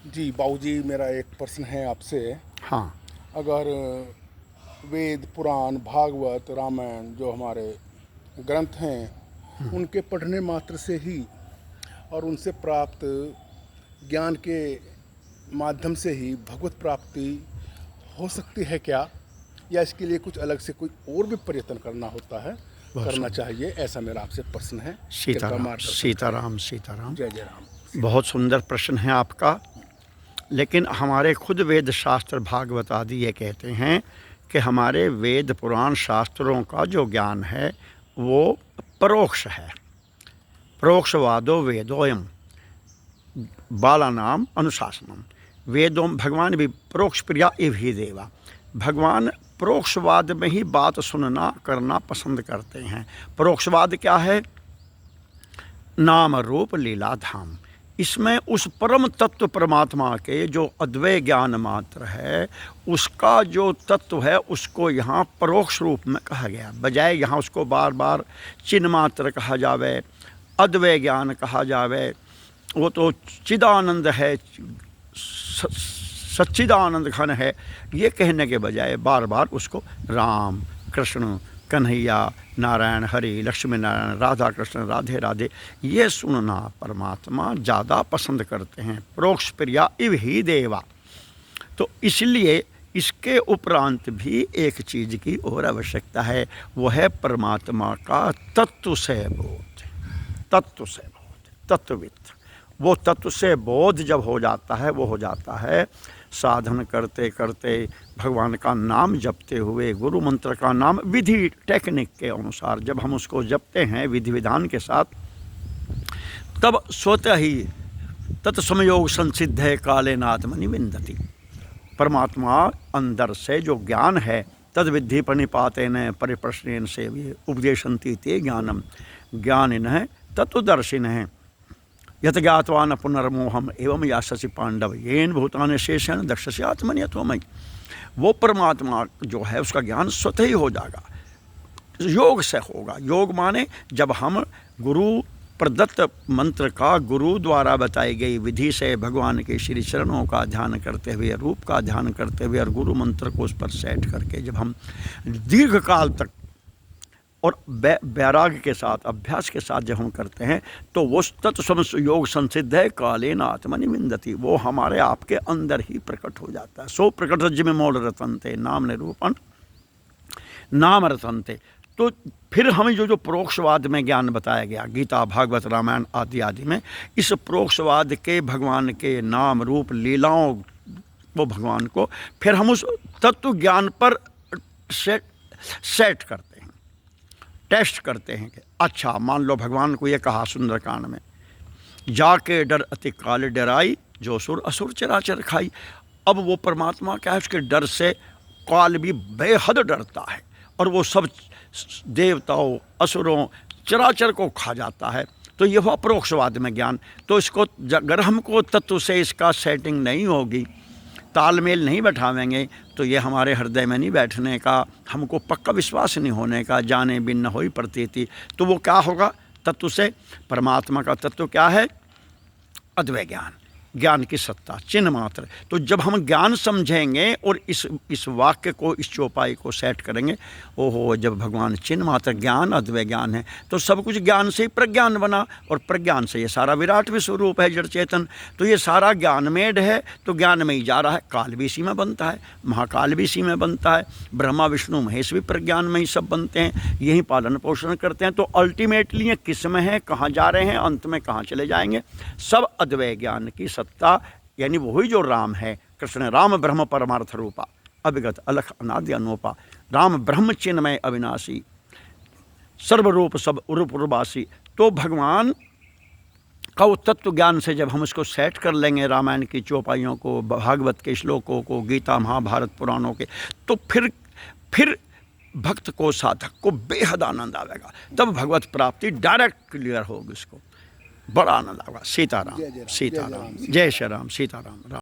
जी बाबूजी, मेरा एक प्रश्न है आपसे। हाँ। अगर वेद, पुराण, भागवत, रामायण जो हमारे ग्रंथ हैं, उनके पढ़ने मात्र से ही और उनसे प्राप्त ज्ञान के माध्यम से ही भगवत प्राप्ति हो सकती है क्या, या इसके लिए कुछ अलग से कोई और भी प्रयत्न करना होता है, करना चाहिए? ऐसा मेरा आपसे प्रश्न है। कृपया सीताराम मार्गदर्शन सीताराम करें। सीताराम। जय जय राम। बहुत सुंदर प्रश्न है आपका। लेकिन हमारे खुद वेद शास्त्र भागवत आदि ये कहते हैं कि हमारे वेद पुराण शास्त्रों का जो ज्ञान है वो परोक्ष है। परोक्षवादो वेदोयम बालानाम अनुशासनम। वेदों भगवान भी परोक्ष प्रिया इव ही देवा। भगवान परोक्षवाद में ही बात सुनना करना पसंद करते हैं। परोक्षवाद क्या है? नाम रूप लीला धाम। इसमें उस परम तत्व परमात्मा के जो अद्वैय ज्ञान मात्र है उसका जो तत्व है उसको यहाँ परोक्ष रूप में कहा गया, बजाय यहाँ उसको बार बार चिन्ह मात्र कहा जावे, अद्वैय ज्ञान कहा जावे। वो तो चिदानंद है, सच्चिदानंद घन है, ये कहने के बजाय बार बार उसको राम, कृष्ण, कन्हैया, नारायण, हरि, लक्ष्मी नारायण, राधा कृष्ण, राधे राधे, ये सुनना परमात्मा ज़्यादा पसंद करते हैं। परोक्ष प्रिया इव ही देवा। तो इसलिए इसके उपरांत भी एक चीज़ की और आवश्यकता है, वो है परमात्मा का तत्व से बोध। तत्व से बोध, तत्वविद। वो तत्व से बोध जब हो जाता है, वो हो जाता है साधन करते करते, भगवान का नाम जपते हुए, गुरु मंत्र का नाम विधि टेक्निक के अनुसार जब हम उसको जपते हैं विधि विधान के साथ, तब स्वतः ही तत्समयोग संसिद्ध है काले नात्मनि विन्दति। परमात्मा अंदर से जो ज्ञान है, तद विद्धि प्रणिपातेन परिप्रश्नेन सेव्ये उपदेशन्ति ते ज्ञानम। ज्ञानिनः तत्वदर्शिनः यत ज्ञातवान पुनर्मोहम एवं याससि पांडव येन भूतानि शेषेण दक्षस्य आत्मनि त्वमयि। वो परमात्मा जो है उसका ज्ञान स्वतः ही हो जाएगा, योग से होगा। योग माने जब हम गुरु प्रदत्त मंत्र का, गुरु द्वारा बताई गई विधि से भगवान के श्री चरणों का ध्यान करते हुए, रूप का ध्यान करते हुए और गुरु मंत्र को उस पर सेट करके जब हम दीर्घ काल तक और वैराग्य के साथ, अभ्यास के साथ जब हम करते हैं, तो वो तत्व योग संसिद्ध है कालेन आत्मनि विन्दति। वो हमारे आप के अंदर ही प्रकट हो जाता है। सो प्रकट जिम मोल रतनते नाम निरूपण नाम रतनते। तो फिर हमें जो परोक्षवाद में ज्ञान बताया गया गीता, भागवत, रामायण आदि आदि में, इस परोक्षवाद के भगवान के नाम रूप लीलाओं वो भगवान को फिर हम उस तत्व ज्ञान पर सेट करते हैं, टेस्ट करते हैं कि अच्छा, मान लो भगवान को ये कहा सुंदरकांड में, जाके डर अति काल डराई जो सुर असुर चराचर खाई। अब वो परमात्मा क्या है, उसके डर से काल भी बेहद डरता है और वो सब देवताओं, असुरों, चराचर को खा जाता है। तो ये हुआ परोक्षवाद में ज्ञान। तो इसको अगर हमको तत्व से इसका सेटिंग नहीं होगी, तालमेल नहीं बैठावेंगे, तो ये हमारे हृदय में नहीं बैठने का, हमको पक्का विश्वास नहीं होने का, जाने बिन न होई प्रतीति। तो वो क्या होगा? तत्व से परमात्मा का तत्व क्या है? अद्वैय ज्ञान, ज्ञान की सत्ता, चिन्ह मात्र। तो जब हम ज्ञान समझेंगे और इस वाक्य को, इस चौपाई को सेट करेंगे, ओहो, जब भगवान चिन्ह मात्र ज्ञान अद्वैय ज्ञान है तो सब कुछ ज्ञान से ही प्रज्ञान बना, और प्रज्ञान से ये सारा विराट विश्वरूप है जड़ चेतन। तो ये सारा ज्ञानमेड है, तो ज्ञान में ही जा रहा है। काल भी इसी में बनता है, महाकाल भी इसी में बनता है, ब्रह्मा विष्णु महेश भी प्रज्ञान में ही सब बनते हैं, यही पालन पोषण करते हैं। तो अल्टीमेटली ये किस में है, कहाँ जा रहे हैं, अंत में कहाँ चले जाएंगे? सब अद्वैय ज्ञान की सत्ता, यानी वही जो राम है, कृष्ण राम ब्रह्म परमार्थ रूपा अभिगत अलख अनादि अनोपा। राम ब्रह्म चिन्मय अविनाशी सर्वरूप सब उर्वासी। तो भगवान का वो तत्व ज्ञान से जब हम उसको सेट कर लेंगे, रामायण की चौपाइयों को, भागवत के श्लोकों को, गीता महाभारत पुराणों के, तो फिर भक्त को, साधक को बेहद आनंद आएगा। तब भगवत प्राप्ति डायरेक्ट क्लियर होगी, उसको बड़ा आनंद आएगा। सीताराम सीताराम, जय श्री राम, सीताराम राम।